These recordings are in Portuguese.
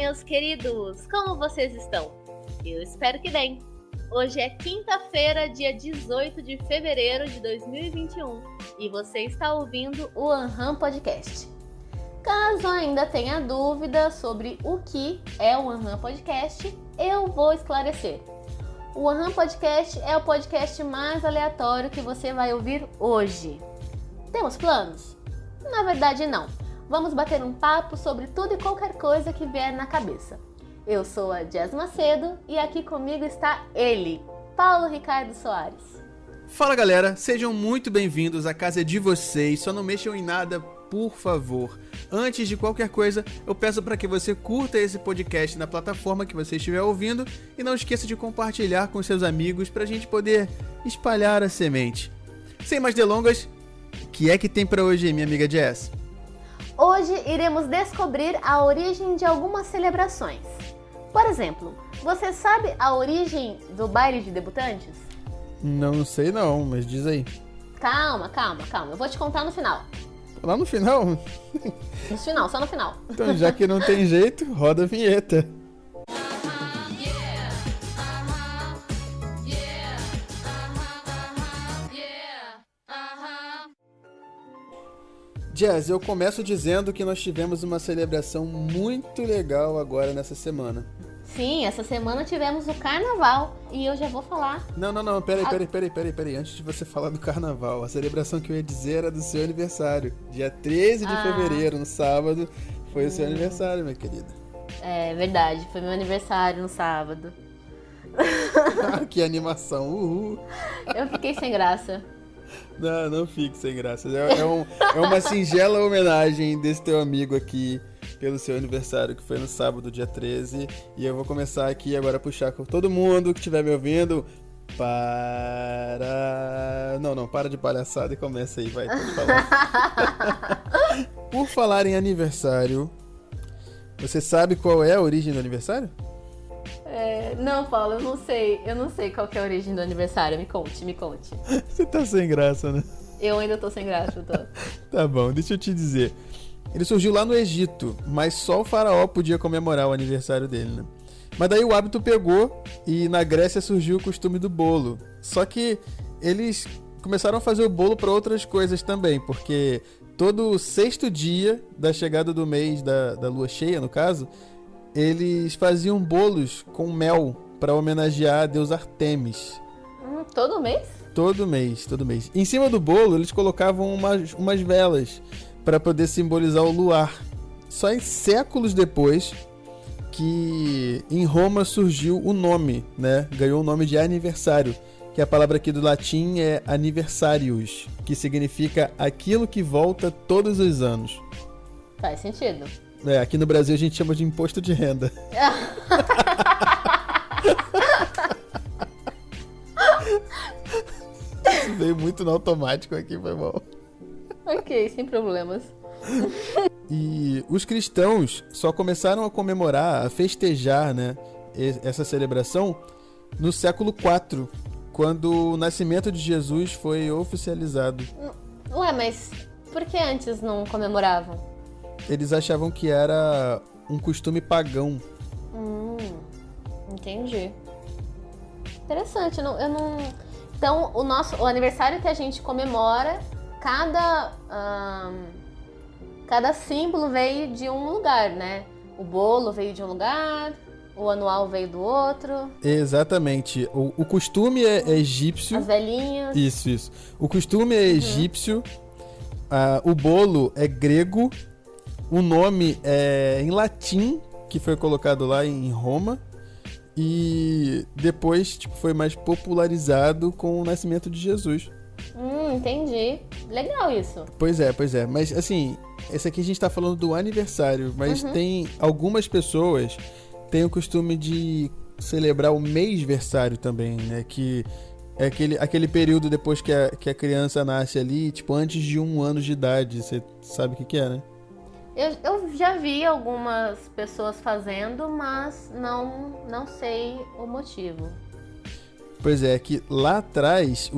meus queridos! Como vocês estão? Eu espero que bem! Hoje é quinta-feira, dia 18 de fevereiro de 2021 e você está ouvindo o Anham Podcast. Caso ainda tenha dúvida sobre o que é o Anham Podcast, eu vou esclarecer. O Anham Podcast é o podcast mais aleatório que você vai ouvir hoje. Temos planos? Na verdade, não. Vamos bater um papo sobre tudo e qualquer coisa que vier na cabeça. Eu sou a Jess Macedo e aqui comigo está ele, Paulo Ricardo Soares. Fala galera, sejam muito bem-vindos, a casa é de vocês, só não mexam em nada, por favor. Antes de qualquer coisa, eu peço para que você curta esse podcast na plataforma que você estiver ouvindo e não esqueça de compartilhar com seus amigos para a gente poder espalhar a semente. Sem mais delongas, o que é que tem para hoje, minha amiga Jess? Hoje iremos descobrir a origem de algumas celebrações. Por exemplo, você sabe a origem do baile de debutantes? Não sei não, mas diz aí. Calma, eu vou te contar no final. Lá no final? No final, só no final. Então, já que não tem jeito, roda a vinheta. Jazz, eu começo dizendo que nós tivemos uma celebração muito legal agora nessa semana. Sim, essa semana tivemos o carnaval e eu já vou falar. Não, peraí. Antes de você falar do carnaval, a celebração que eu ia dizer era do seu aniversário. Dia 13 de fevereiro, no sábado, foi o seu aniversário, minha querida. É verdade, foi meu aniversário no sábado. Que animação, uhul. Eu fiquei sem graça. Não fique sem graça. É uma singela homenagem desse teu amigo aqui pelo seu aniversário, que foi no sábado, dia 13. E eu vou começar aqui agora a puxar com todo mundo que estiver me ouvindo. Para de palhaçada e começa aí, vai, pode falar. Por falar em aniversário, você sabe qual é a origem do aniversário? Não, Paulo, eu não sei qual que é a origem do aniversário, me conte. Você tá sem graça, né? Eu ainda tô sem graça, eu tô. Tá bom, deixa eu te dizer. Ele surgiu lá no Egito, mas só o faraó podia comemorar o aniversário dele, né? Mas daí o hábito pegou e na Grécia surgiu o costume do bolo. Só que eles começaram a fazer o bolo para outras coisas também, porque todo sexto dia da chegada do mês da lua cheia, no caso, eles faziam bolos com mel para homenagear a deusa Artemis. Todo mês? Todo mês. Em cima do bolo, eles colocavam umas velas para poder simbolizar o luar. Só em séculos depois que em Roma surgiu o nome, né? Ganhou o nome de aniversário, que a palavra aqui do latim é anniversarius, que significa aquilo que volta todos os anos. Faz sentido. Aqui no Brasil a gente chama de imposto de renda. Isso veio muito no automático aqui, foi mal. Ok, sem problemas. E os cristãos só começaram a comemorar, a festejar, né, essa celebração no século IV, quando o nascimento de Jesus foi oficializado. Ué, mas por que antes não comemoravam? Eles achavam que era um costume pagão. Entendi. Interessante, eu não... Então, o aniversário que a gente comemora, cada símbolo veio de um lugar, né? O bolo veio de um lugar, o anual veio do outro. Exatamente. O costume é egípcio. As velhinhas. Isso. O costume é egípcio, o bolo é grego, o nome é em latim, que foi colocado lá em Roma, e depois foi mais popularizado com o nascimento de Jesus. Entendi. Legal isso. Pois é. Mas assim, esse aqui a gente tá falando do aniversário, mas tem algumas pessoas têm o costume de celebrar o mêsversário também, né? Que é aquele período depois que a criança nasce ali, tipo, antes de 1 ano de idade. Você sabe o que é, né? Eu já vi algumas pessoas fazendo, mas não sei o motivo. Pois é, que lá atrás,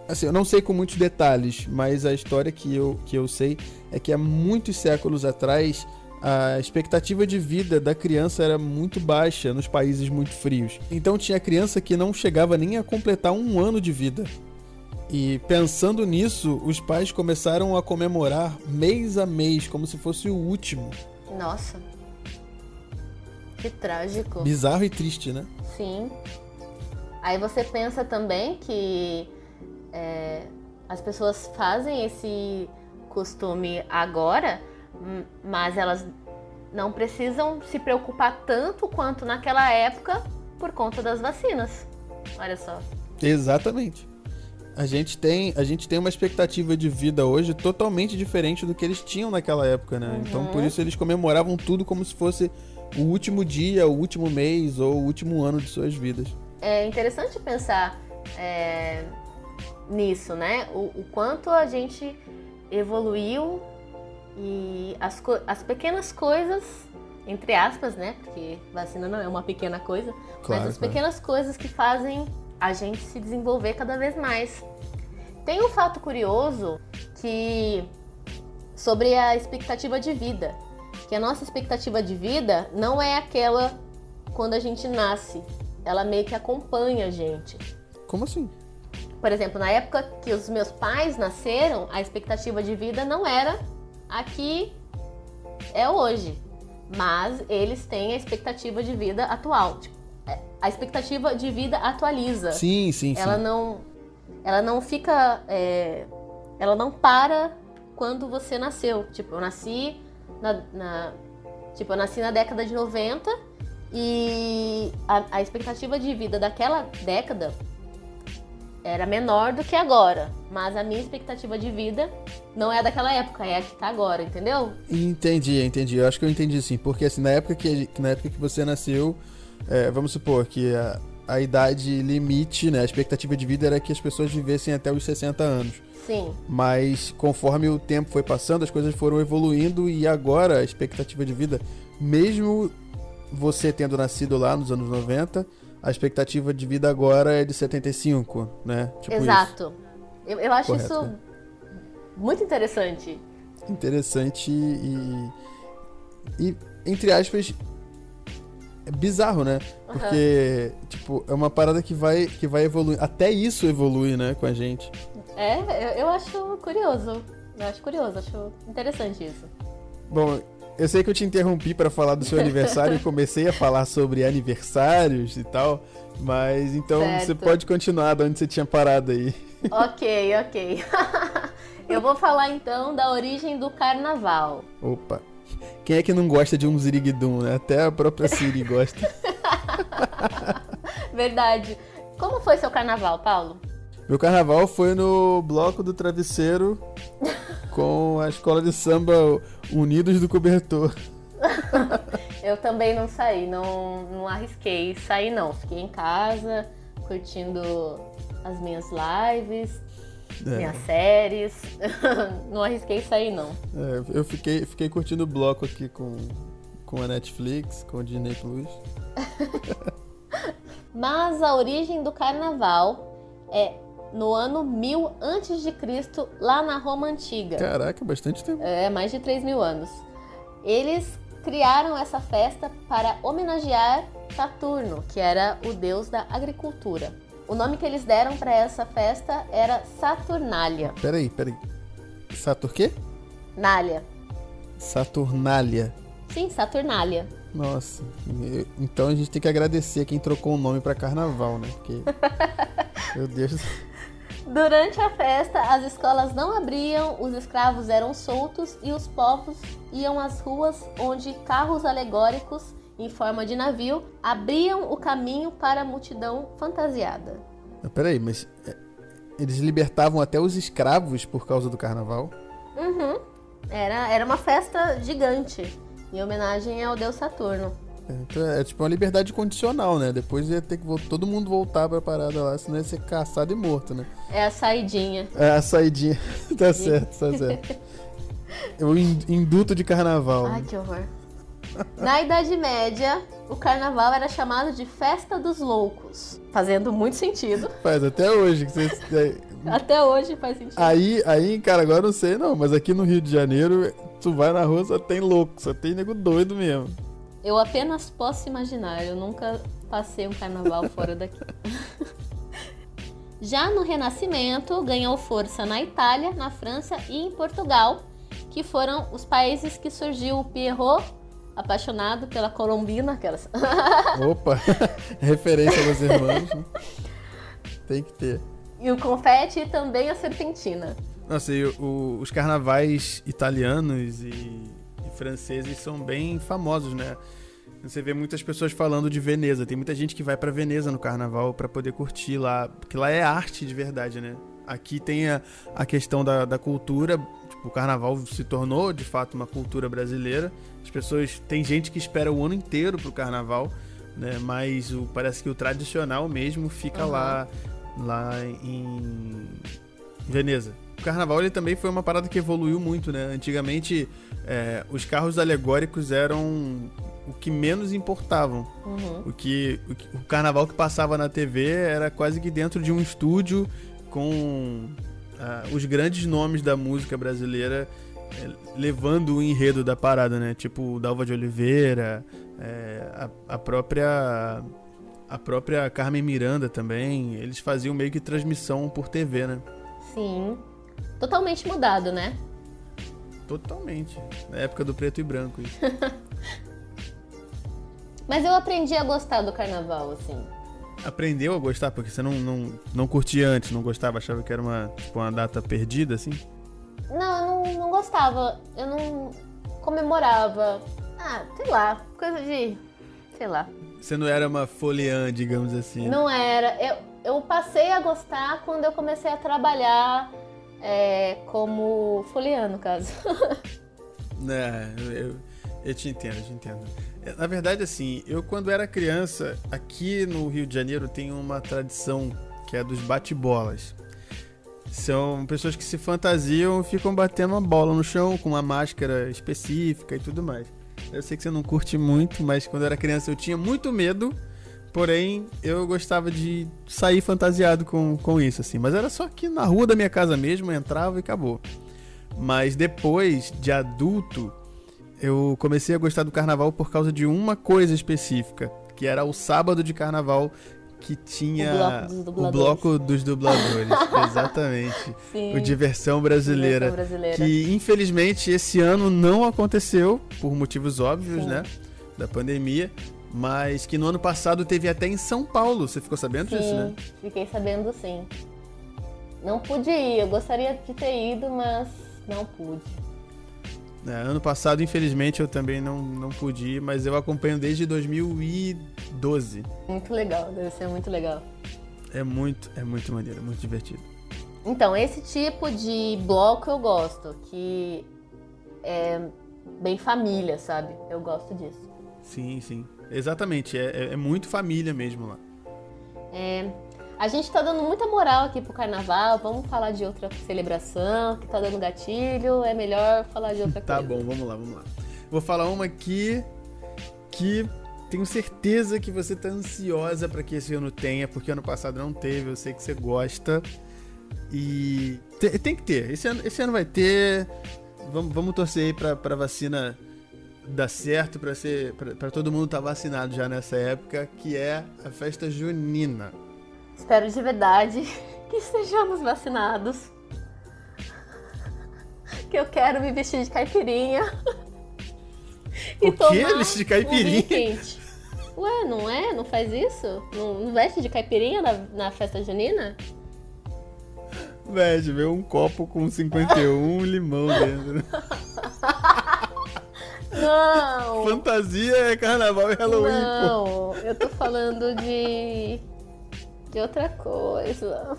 assim, eu não sei com muitos detalhes, mas a história que eu sei é que há muitos séculos atrás a expectativa de vida da criança era muito baixa nos países muito frios. Então tinha criança que não chegava nem a completar 1 ano de vida. E pensando nisso, os pais começaram a comemorar mês a mês, como se fosse o último. Nossa. Que trágico. Bizarro e triste, né? Sim. Aí você pensa também que as pessoas fazem esse costume agora, mas elas não precisam se preocupar tanto quanto naquela época por conta das vacinas. Olha só. Exatamente. A gente tem uma expectativa de vida hoje totalmente diferente do que eles tinham naquela época, né? Então, por isso, eles comemoravam tudo como se fosse o último dia, o último mês ou o último ano de suas vidas. É interessante pensar nisso, né? O quanto a gente evoluiu e as pequenas coisas, entre aspas, né? Porque vacina não é uma pequena coisa, Claro, mas as pequenas coisas que fazem a gente se desenvolver cada vez mais. Tem um fato curioso sobre a expectativa de vida, que a nossa expectativa de vida não é aquela quando a gente nasce, ela meio que acompanha a gente. Como assim? Por exemplo, na época que os meus pais nasceram, a expectativa de vida não era a que é hoje, mas eles têm a expectativa de vida atual. Tipo, a expectativa de vida atualiza. Sim. Ela não fica, ela não para quando você nasceu. Tipo, eu nasci na década de 90 e a expectativa de vida daquela década era menor do que agora, mas a minha expectativa de vida não é daquela época, é a que tá agora, entendeu? Entendi. Eu acho que eu entendi sim, porque assim, na época que você nasceu, vamos supor que a idade limite, né, a expectativa de vida era que as pessoas vivessem até os 60 anos. Sim. Mas conforme o tempo foi passando, as coisas foram evoluindo e agora a expectativa de vida, mesmo você tendo nascido lá nos anos 90, a expectativa de vida agora é de 75, né? Tipo exato. Isso. Eu acho Correto, isso né? muito interessante. Interessante e entre aspas, é bizarro, né? Porque, tipo, é uma parada que vai evoluir. Até isso evolui, né, com a gente. Eu acho curioso. Acho interessante isso. Bom, eu sei que eu te interrompi para falar do seu aniversário e comecei a falar sobre aniversários e tal, mas então certo. Você pode continuar de onde você tinha parado aí. Ok. Eu vou falar então da origem do carnaval. Opa. Quem é que não gosta de um ziriguidum, né? Até a própria Siri gosta. Verdade. Como foi seu carnaval, Paulo? Meu carnaval foi no Bloco do Travesseiro com a escola de samba Unidos do Cobertor. Eu também não saí, não arrisquei sair não. Fiquei em casa, curtindo as minhas lives, minhas séries. Não arrisquei sair não. Eu fiquei curtindo o bloco aqui com a Netflix, com o Disney Plus. Mas a origem do carnaval é no ano 1000 a.C., lá na Roma Antiga. Caraca, bastante tempo. Mais de 3.000 anos. Eles criaram essa festa para homenagear Saturno, que era o deus da agricultura. O nome que eles deram para essa festa era Saturnália. Peraí. Satur quê? Nália. Saturnália. Sim, Saturnália. Nossa, então a gente tem que agradecer quem trocou o nome pra carnaval, né? Porque, meu Deus. Durante a festa, as escolas não abriam, os escravos eram soltos e os povos iam às ruas onde carros alegóricos em forma de navio abriam o caminho para a multidão fantasiada. Peraí, mas eles libertavam até os escravos por causa do carnaval? Uhum. Era uma festa gigante, em homenagem ao deus Saturno. Então é tipo uma liberdade condicional, né? Depois ia ter que todo mundo voltar pra parada lá, senão ia ser caçado e morto, né? É a saidinha. É a saidinha. Tá certo. É o induto de carnaval. Ai, que horror. Na Idade Média, o carnaval era chamado de Festa dos Loucos, fazendo muito sentido. Faz até hoje. Até hoje faz sentido. Aí, cara, agora eu não sei não, mas aqui no Rio de Janeiro, tu vai na rua, só tem louco, só tem nego doido mesmo. Eu apenas posso imaginar, eu nunca passei um carnaval fora daqui. Já no Renascimento, ganhou força na Itália, na França e em Portugal, que foram os países que surgiu o Pierrot, apaixonado pela Colombina, aquelas. Opa, referência aos irmãos, né? Tem que ter. E o confete e também a serpentina. Nossa, e os carnavais italianos e franceses são bem famosos, né? Você vê muitas pessoas falando de Veneza. Tem muita gente que vai pra Veneza no carnaval pra poder curtir lá, porque lá é arte de verdade, né? Aqui tem a questão da cultura. Tipo, o carnaval se tornou, de fato, uma cultura brasileira. As pessoas... Tem gente que espera o ano inteiro pro carnaval, né? Mas parece que o tradicional mesmo fica lá em Veneza. O carnaval ele também foi uma parada que evoluiu muito, né? Antigamente, os carros alegóricos eram o que menos importavam. O carnaval que passava na TV era quase que dentro de um estúdio com os grandes nomes da música brasileira levando o enredo da parada, né? Tipo Dalva de Oliveira, a própria Carmen Miranda também. Eles faziam meio que transmissão por TV, né? Sim. Totalmente mudado, né? Totalmente. Na época do preto e branco. Isso. Mas eu aprendi a gostar do carnaval, assim. Aprendeu a gostar? Porque você não curtia antes, não gostava? Achava que era uma data perdida, assim? Não, eu não gostava. Eu não comemorava. Sei lá. Coisa de... Sei lá. Você não era uma foliã, digamos assim. Não era. Eu passei a gostar quando eu comecei a trabalhar como foliã, no caso. Eu te entendo. Na verdade, assim, eu quando era criança, aqui no Rio de Janeiro tem uma tradição que é dos bate-bolas. São pessoas que se fantasiam e ficam batendo uma bola no chão com uma máscara específica e tudo mais. Eu sei que você não curte muito, mas quando eu era criança eu tinha muito medo, porém eu gostava de sair fantasiado com isso, assim. Mas era só aqui na rua da minha casa mesmo, eu entrava e acabou. Mas depois, de adulto, eu comecei a gostar do carnaval por causa de uma coisa específica, que era o sábado de carnaval, que tinha o bloco dos dubladores. Exatamente. Sim. O Diversão Brasileira. Que infelizmente esse ano não aconteceu, por motivos óbvios, sim, né? Da pandemia. Mas que no ano passado teve até em São Paulo. Você ficou sabendo sim, disso, né? Fiquei sabendo, sim. Não pude ir, eu gostaria de ter ido, mas não pude. Ano passado, infelizmente, eu também não pude ir, mas eu acompanho desde 2012. Muito legal, deve ser muito legal. É muito maneiro, muito divertido. Então, esse tipo de bloco eu gosto, que é bem família, sabe? Eu gosto disso. Sim. Exatamente, é muito família mesmo lá. A gente tá dando muita moral aqui pro carnaval, vamos falar de outra celebração que tá dando gatilho, é melhor falar de outra coisa. Tá bom, vamos lá. Vou falar uma aqui que tenho certeza que você tá ansiosa pra que esse ano tenha, porque ano passado não teve, eu sei que você gosta. E tem que ter, esse ano vai ter. Vamos torcer aí pra vacina dar certo, pra todo mundo estar vacinado já nessa época, que é a festa junina. Espero de verdade que estejamos vacinados. Que eu quero me vestir de caipirinha. E tomar vestir de caipirinha? Um quente. Ué, não é? Não faz isso? Não veste de caipirinha na festa junina? Veste, vê um copo com 51 limão dentro. Não! Fantasia é carnaval e Halloween, não, pô. Eu tô falando de outra coisa.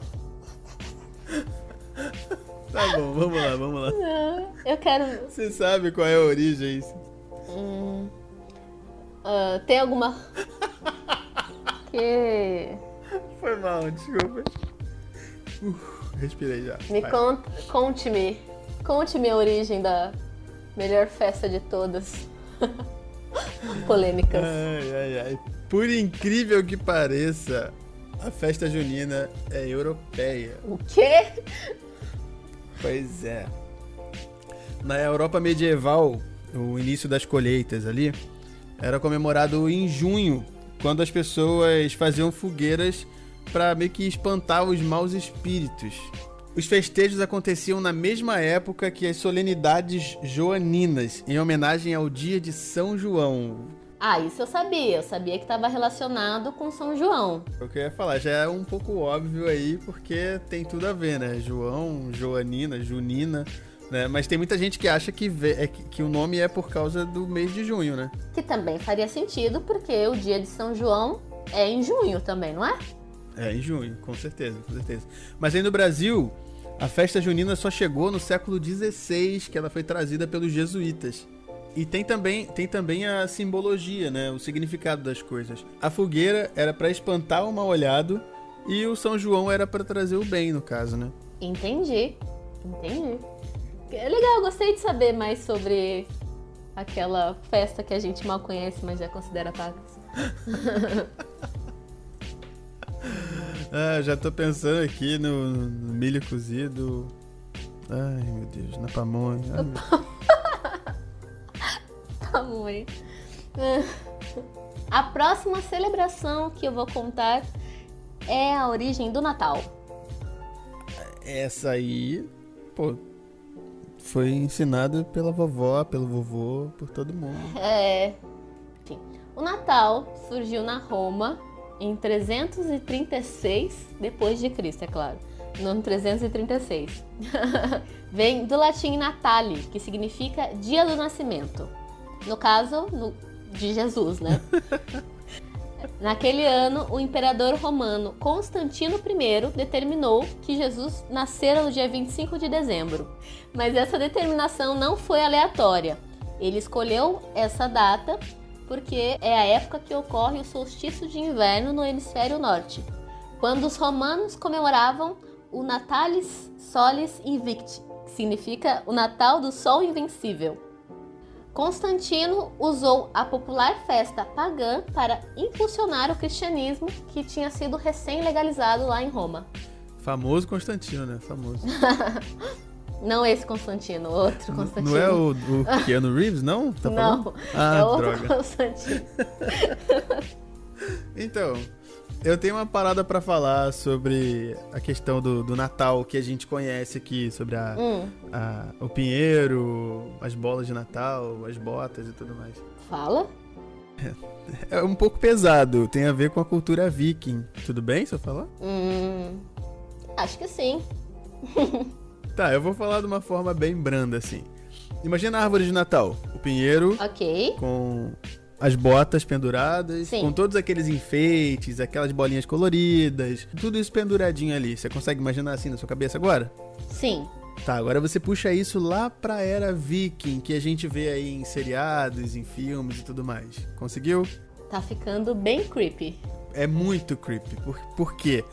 Tá bom, vamos lá. Não, eu quero... Você sabe qual é a origem? Tem alguma... que... Foi mal, desculpa. Respirei já. Conte-me a origem da melhor festa de todas. Polêmicas. Ai. Por incrível que pareça, A festa junina é europeia. O quê? Pois é. Na Europa medieval, o início das colheitas ali era comemorado em junho, quando as pessoas faziam fogueiras para meio que espantar os maus espíritos. Os festejos aconteciam na mesma época que as solenidades joaninas, em homenagem ao dia de São João. Ah, isso eu sabia. Eu sabia que estava relacionado com São João. O que eu ia falar, já é um pouco óbvio aí, porque tem tudo a ver, né? João, Joanina, Junina, né? Mas tem muita gente que acha que o nome é por causa do mês de junho, né? Que também faria sentido, porque o dia de São João é em junho também, não é? É, em junho, com certeza, com certeza. Mas aí no Brasil, a festa junina só chegou no século XVI, que ela foi trazida pelos jesuítas. E tem também a simbologia, né? O significado das coisas. A fogueira era para espantar o mal-olhado e o São João era para trazer o bem, no caso, né? Entendi. É legal, gostei de saber mais sobre aquela festa que a gente mal conhece, mas já considera pacas. Já tô pensando aqui no milho cozido. Ai, meu Deus, na pamonha. Pamonha. A próxima celebração que eu vou contar é a origem do Natal. Essa aí, pô, foi ensinada pela vovó, pelo vovô, por todo mundo. Enfim, o Natal surgiu na Roma em 336 depois de Cristo, é claro. No ano 336. Vem do latim natale, que significa dia do nascimento. No caso, de Jesus, né? Naquele ano, o imperador romano Constantino I determinou que Jesus nascera no dia 25 de dezembro. Mas essa determinação não foi aleatória. Ele escolheu essa data porque é a época que ocorre o solstício de inverno no hemisfério norte, quando os romanos comemoravam o Natalis Solis Invicti, que significa o Natal do Sol Invencível. Constantino usou a popular festa pagã para impulsionar o cristianismo, que tinha sido recém-legalizado lá em Roma. Famoso Constantino, né? Famoso. Não esse Constantino, outro Constantino. Não é o Keanu Reeves, não? Tá não, falando? é outro droga. Constantino. Então, eu tenho uma parada pra falar sobre a questão do Natal que a gente conhece aqui, sobre o pinheiro, as bolas de Natal, as botas e tudo mais. Fala. É um pouco pesado, tem a ver com a cultura viking. Tudo bem se eu falar? Acho que sim. Tá, eu vou falar de uma forma bem branda, assim. Imagina a árvore de Natal, o pinheiro com as botas penduradas, sim, com todos aqueles enfeites, aquelas bolinhas coloridas, tudo isso penduradinho ali. Você consegue imaginar assim na sua cabeça agora? Sim. Tá, agora você puxa isso lá pra era viking, que a gente vê aí em seriados, em filmes e tudo mais. Conseguiu? Tá ficando bem creepy. É muito creepy. Por quê?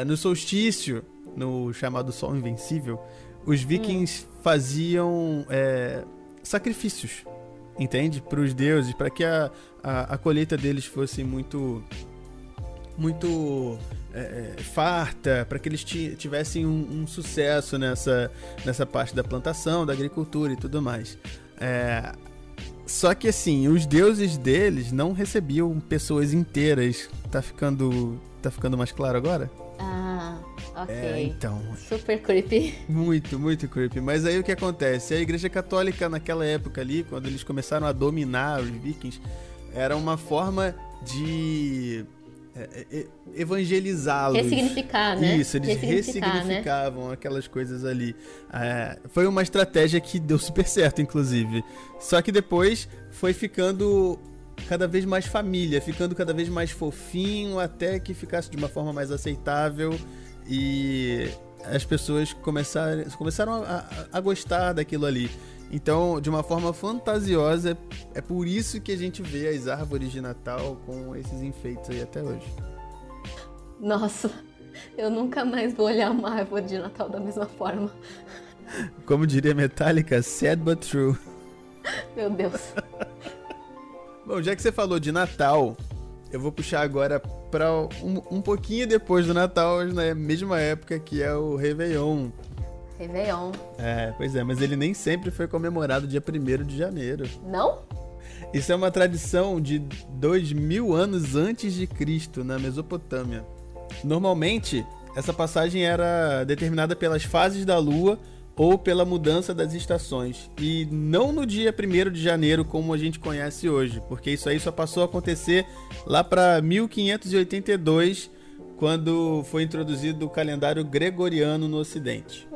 No solstício, no chamado Sol Invencível, os vikings faziam sacrifícios, entende? Para os deuses, para que a colheita deles fosse muito farta, para que eles tivessem um sucesso nessa parte da plantação, da agricultura e tudo mais. Só que assim, os deuses deles não recebiam pessoas inteiras. Tá ficando mais claro agora? Ok. Então. Super creepy. Muito, muito creepy. Mas aí o que acontece? A Igreja Católica naquela época ali, quando eles começaram a dominar os vikings, era uma forma de evangelizá-los. Ressignificar, né? Isso, eles ressignificavam, né, aquelas coisas ali. Foi uma estratégia que deu super certo, inclusive. Só que depois foi ficando cada vez mais família, ficando cada vez mais fofinho, até que ficasse de uma forma mais aceitável e as pessoas começaram a gostar daquilo ali. Então, de uma forma fantasiosa, é por isso que a gente vê as árvores de Natal com esses enfeites aí até hoje. Nossa, eu nunca mais vou olhar uma árvore de Natal da mesma forma. Como diria Metallica, sad but true. Meu Deus. Bom, já que você falou de Natal, Eu vou puxar agora pra um pouquinho depois do Natal, na mesma época, que é o Réveillon. Réveillon. Pois é, mas ele nem sempre foi comemorado dia 1º de janeiro. Não? Isso é uma tradição de 2000 anos antes de Cristo, na Mesopotâmia. Normalmente, essa passagem era determinada pelas fases da lua ou pela mudança das estações, e não no dia 1º de janeiro como a gente conhece hoje, porque isso aí só passou a acontecer lá para 1582, quando foi introduzido o calendário gregoriano no Ocidente.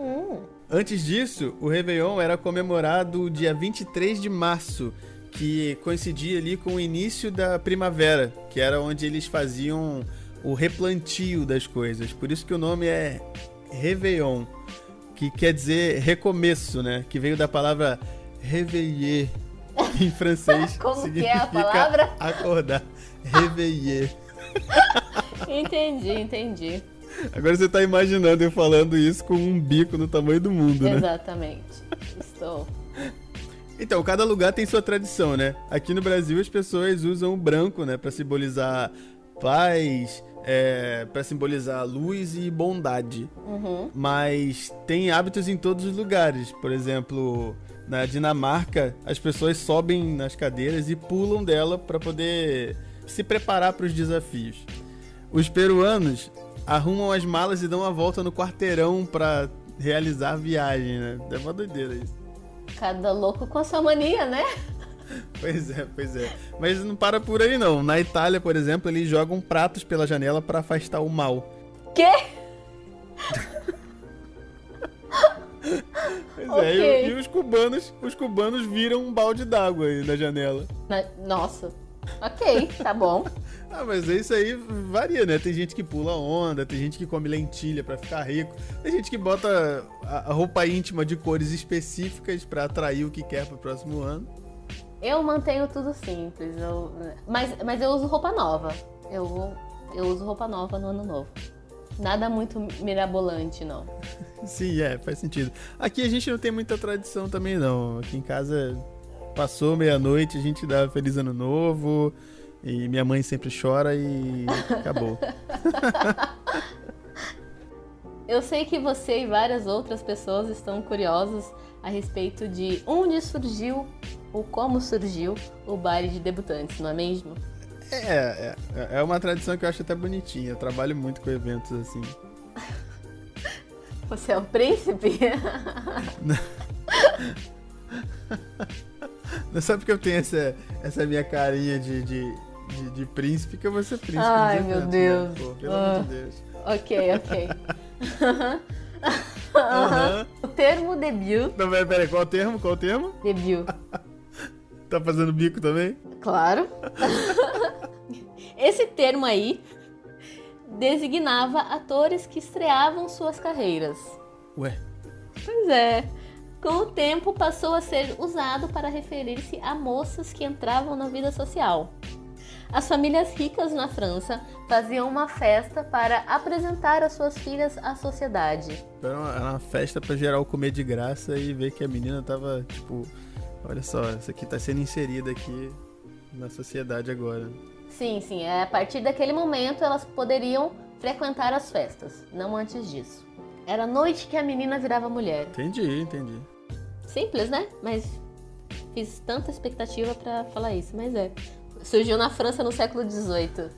Antes disso, o Réveillon era comemorado dia 23 de março, que coincidia ali com o início da primavera, que era onde eles faziam o replantio das coisas. Por isso que o nome é Réveillon, que quer dizer recomeço, né? Que veio da palavra réveiller, que em francês Como significa que é a palavra? acordar. Réveiller. Entendi. Agora você tá imaginando eu falando isso com um bico no tamanho do mundo, né? Exatamente. Estou. Então, cada lugar tem sua tradição, né? Aqui no Brasil as pessoas usam o branco, né? Pra simbolizar paz, pra simbolizar luz e bondade. Mas tem hábitos em todos os lugares. Por exemplo, na Dinamarca, as pessoas sobem nas cadeiras e pulam dela pra poder se preparar para os desafios. Os peruanos arrumam as malas e dão a volta no quarteirão pra realizar a viagem, né? É uma doideira isso. Cada louco com a sua mania, né? Pois é. Mas não para por aí, não. Na Itália, por exemplo, eles jogam pratos pela janela pra afastar o mal. Quê? Pois Ok. E os cubanos viram um balde d'água aí na janela. Nossa. Ok, tá bom. Mas isso aí varia, né? Tem gente que pula onda, tem gente que come lentilha pra ficar rico, tem gente que bota a roupa íntima de cores específicas pra atrair o que quer pro próximo ano. Eu mantenho tudo simples. Mas eu uso roupa nova. Eu uso roupa nova no ano novo. Nada muito mirabolante, não. Sim, faz sentido. Aqui a gente não tem muita tradição também, não. Aqui em casa, passou meia-noite, a gente dá Feliz Ano Novo, e minha mãe sempre chora e acabou. Eu sei que você e várias outras pessoas estão curiosos a respeito de onde surgiu ou como surgiu o baile de debutantes, não é mesmo? É uma tradição que eu acho até bonitinha. Eu trabalho muito com eventos assim. Você é o príncipe? Não é só porque eu tenho essa minha carinha de príncipe que eu vou ser príncipe. Ai, meu Deus. Né? Pô, pelo amor de Deus. Ok. O termo debut. Não, peraí, qual o termo? Debut. Tá fazendo bico também? Claro. Esse termo aí designava atores que estreavam suas carreiras. Ué? Pois é. Com o tempo passou a ser usado para referir-se a moças que entravam na vida social. As famílias ricas na França faziam uma festa para apresentar as suas filhas à sociedade. Era uma festa pra geral comer de graça e ver que a menina tava, tipo, olha só, essa aqui tá sendo inserida aqui na sociedade agora. Sim. A partir daquele momento elas poderiam frequentar as festas, não antes disso. Era a noite que a menina virava mulher. Entendi. Simples, né? Mas fiz tanta expectativa pra falar isso, mas surgiu na França no século XVIII.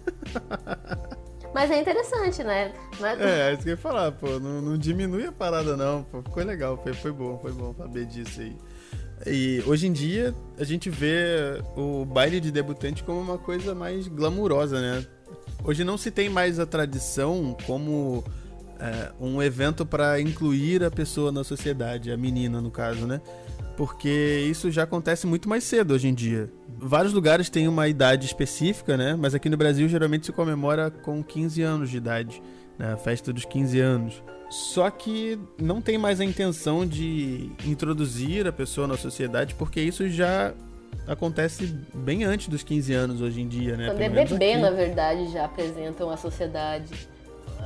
Mas é interessante, né? Isso que eu ia falar, pô. Não diminui a parada, não. Pô, ficou legal, foi bom saber disso aí. E hoje em dia, a gente vê o baile de debutante como uma coisa mais glamurosa, né? Hoje não se tem mais a tradição como um evento para incluir a pessoa na sociedade, a menina, no caso, né? Porque isso já acontece muito mais cedo hoje em dia. Vários lugares têm uma idade específica, né? Mas aqui no Brasil geralmente se comemora com 15 anos de idade, né? A festa dos 15 anos. Só que não tem mais a intenção de introduzir a pessoa na sociedade, porque isso já acontece bem antes dos 15 anos hoje em dia, né? Quando é bebê, na verdade, já apresentam a sociedade.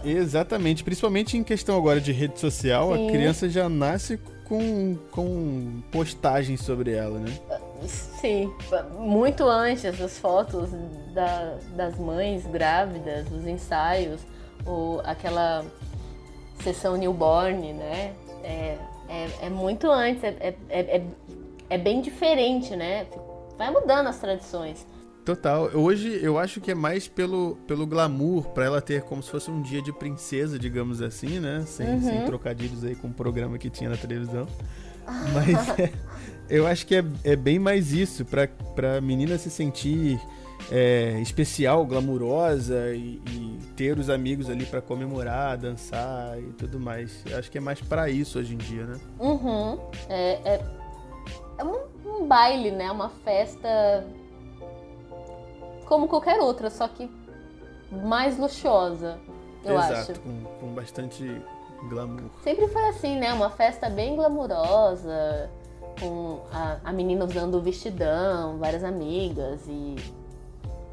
Exatamente, principalmente em questão agora de rede social. Sim. A criança já nasce com postagens sobre ela, né? Sim, muito antes as fotos das mães grávidas, os ensaios, aquela sessão newborn, né? É muito antes, é bem diferente, né? Vai mudando as tradições. Total. Hoje eu acho que é mais pelo glamour, pra ela ter como se fosse um dia de princesa, digamos assim, né? Sem trocadilhos aí com o programa que tinha na televisão. Mas eu acho que é bem mais isso, pra menina se sentir especial, glamurosa e ter os amigos ali pra comemorar, dançar e tudo mais. Eu acho que é mais pra isso hoje em dia, né? É um baile, né? Uma festa como qualquer outra, só que mais luxuosa, eu acho. Exato, com bastante glamour. Sempre foi assim, né? Uma festa bem glamurosa, com a menina usando o vestidão, várias amigas e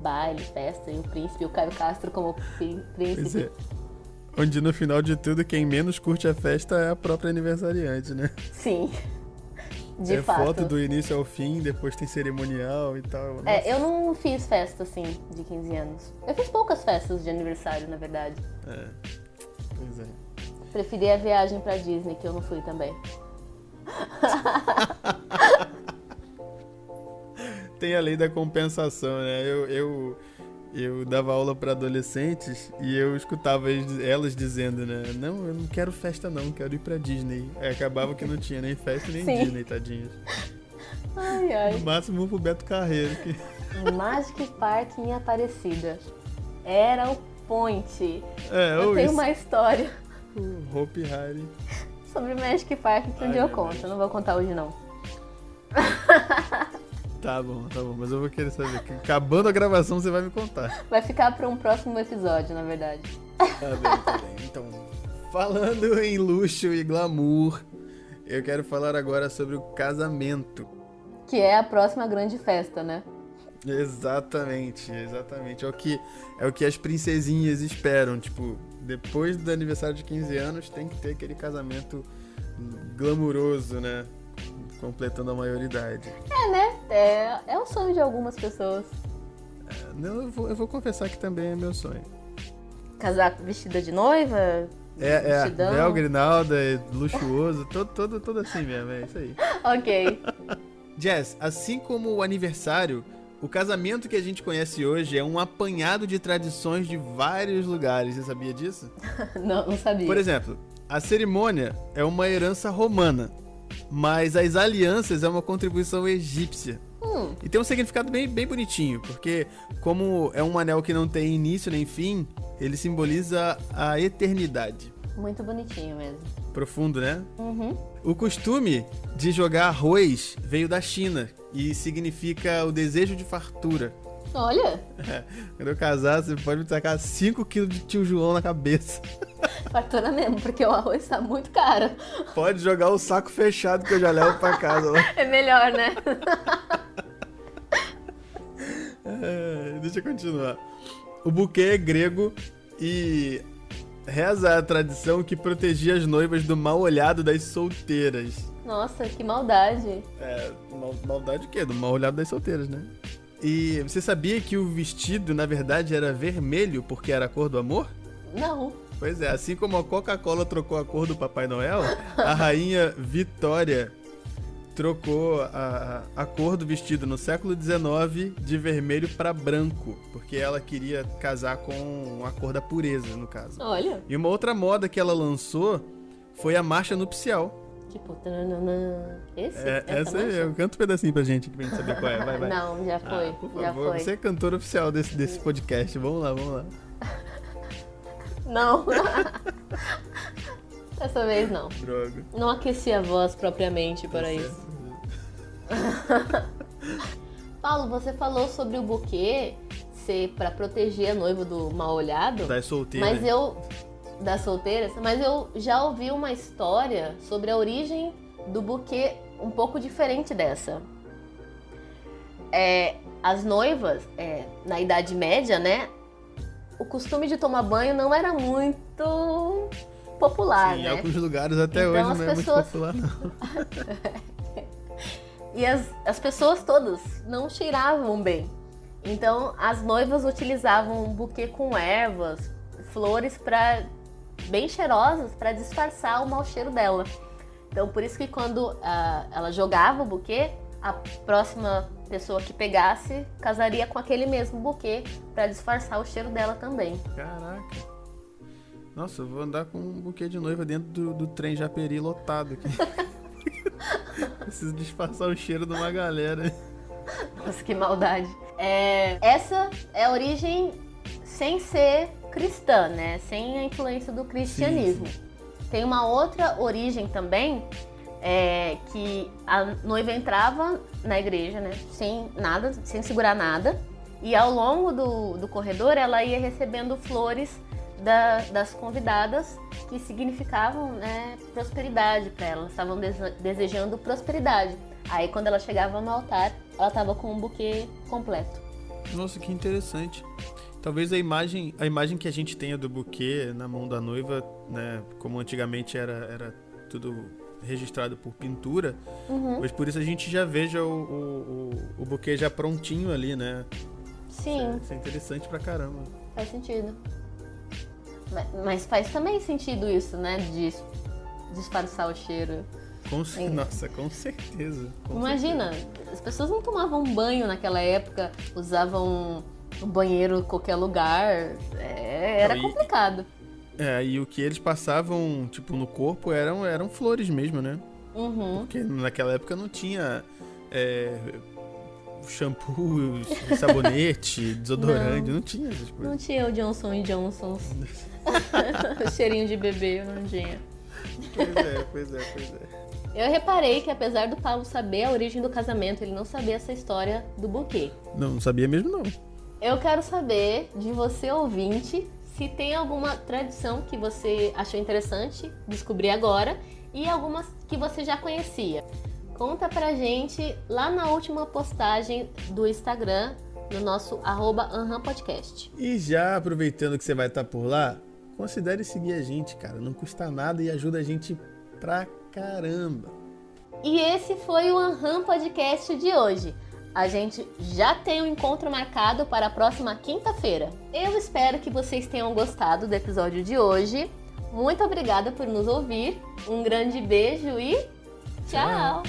baile, festa, e o príncipe, o Caio Castro como príncipe. Pois é. Onde no final de tudo, quem menos curte a festa é a própria aniversariante, né? Sim, de fato. Foto do início ao fim, depois tem cerimonial e tal. Eu não fiz festa, assim, de 15 anos. Eu fiz poucas festas de aniversário, na verdade. Pois é. Preferi a viagem pra Disney, que eu não fui também. Tem a lei da compensação, né? Eu dava aula para adolescentes e eu escutava elas dizendo, né? Não, eu não quero festa não, quero ir pra Disney. Aí acabava que não tinha nem festa nem Sim. Disney, tadinhos. Ai. No máximo pro Beto Carreiro. Magic Park em Aparecida. Era o point. ou tenho isso. uma história O Hopi Hari. sobre Magic Park que um dia eu conto. Eu não vou contar hoje, não. Tá bom, mas eu vou querer saber. Acabando a gravação, você vai me contar. Vai ficar para um próximo episódio, na verdade. Tá bem. Então, falando em luxo e glamour, eu quero falar agora sobre o casamento. Que é a próxima grande festa, né? Exatamente. É o que as princesinhas esperam. Tipo, depois do aniversário de 15 anos, tem que ter aquele casamento glamuroso, né? Completando a maioridade. Né? É o sonho de algumas pessoas. Não, eu vou confessar que também é meu sonho. Casar vestida de noiva? Vestidão. Véu, grinalda, luxuoso, todo assim mesmo, é isso aí. Ok. Jess, assim como o aniversário, o casamento que a gente conhece hoje é um apanhado de tradições de vários lugares. Você sabia disso? Não sabia. Por exemplo, a cerimônia é uma herança romana, mas as alianças é uma contribuição egípcia. E tem um significado bem bonitinho, porque como é um anel que não tem início nem fim, ele simboliza a eternidade. Muito bonitinho mesmo. Profundo, né? Uhum. O costume de jogar arroz veio da China e significa o desejo de fartura. Olha, Quando eu casar, você pode me tacar 5 kg de tio João na cabeça. fartura mesmo, porque o arroz tá muito caro. Pode jogar o saco fechado que eu já levo pra casa. É melhor, né? Deixa eu continuar. O buquê é grego e reza a tradição que protegia as noivas do mal olhado das solteiras. Nossa, que maldade. Maldade o quê? Do mal olhado das solteiras, né? E você sabia que o vestido, na verdade, era vermelho porque era a cor do amor? Não. Pois é, assim como a Coca-Cola trocou a cor do Papai Noel, a rainha Vitória trocou a cor do vestido no século XIX de vermelho para branco, porque ela queria casar com a cor da pureza, no caso. Olha. E uma outra moda que ela lançou foi a marcha nupcial. Tipo, tananana. Essa aí, eu canto um pedacinho pra gente pra gente saber qual é. Vai. Não, já foi. Por já favor, foi. você é cantora oficial desse podcast. Vamos lá. Não. Dessa vez não. Droga. Não aqueci a voz propriamente para isso. Paulo, você falou sobre o buquê ser pra proteger a noiva do mal olhado. Das solteiras. Das solteiras, mas eu já ouvi uma história sobre a origem do buquê um pouco diferente dessa. As noivas, na Idade Média, né? O costume de tomar banho não era muito popular, Sim, né? em alguns lugares até Então, hoje as não é pessoas- muito popular, não. E as pessoas todas não cheiravam bem. Então, as noivas utilizavam um buquê com ervas, flores bem cheirosas para disfarçar o mau cheiro dela. Então, por isso que quando ela jogava o buquê, a próxima pessoa que pegasse casaria com aquele mesmo buquê para disfarçar o cheiro dela também. Caraca. Nossa, eu vou andar com um buquê de noiva dentro do trem Japeri lotado aqui. Preciso disfarçar o cheiro de uma galera. Nossa, que maldade. Essa é a origem sem ser cristã, né? Sem a influência do cristianismo. Sim. Tem uma outra origem também, que a noiva entrava na igreja, né? Sem nada, sem segurar nada. E ao longo do corredor ela ia recebendo flores das convidadas que significavam, né, prosperidade para elas. Estavam desejando prosperidade. Aí quando ela chegava no altar, ela estava com um buquê completo. Nossa, que interessante. Talvez a imagem que a gente tenha do buquê na mão da noiva, né, como antigamente era tudo registrado por pintura, mas por isso a gente já veja o buquê já prontinho ali, né? Sim. Isso é interessante pra caramba. Faz sentido. Mas faz também sentido isso, né? De disfarçar o cheiro. Nossa, com certeza. Imagina, as pessoas não tomavam banho naquela época, usavam o banheiro em qualquer lugar. Era complicado. E o que eles passavam, tipo, no corpo eram flores mesmo, né? Porque naquela época não tinha shampoo, sabonete, desodorante, não tinha essas coisas. Não tinha o Johnson & Johnson. Cheirinho de bebê, não tinha. Pois é. Eu reparei que apesar do Paulo saber a origem do casamento, ele não sabia essa história do buquê. Não sabia mesmo, não. Eu quero saber de você, ouvinte, se tem alguma tradição que você achou interessante descobrir agora e algumas que você já conhecia. Conta pra gente lá na última postagem do Instagram, no nosso @anhampodcast. E já aproveitando que você vai estar por lá, considere seguir a gente, cara. Não custa nada e ajuda a gente pra caramba. E esse foi o Anham Podcast de hoje. A gente já tem um encontro marcado para a próxima quinta-feira. Eu espero que vocês tenham gostado do episódio de hoje. Muito obrigada por nos ouvir. Um grande beijo e tchau!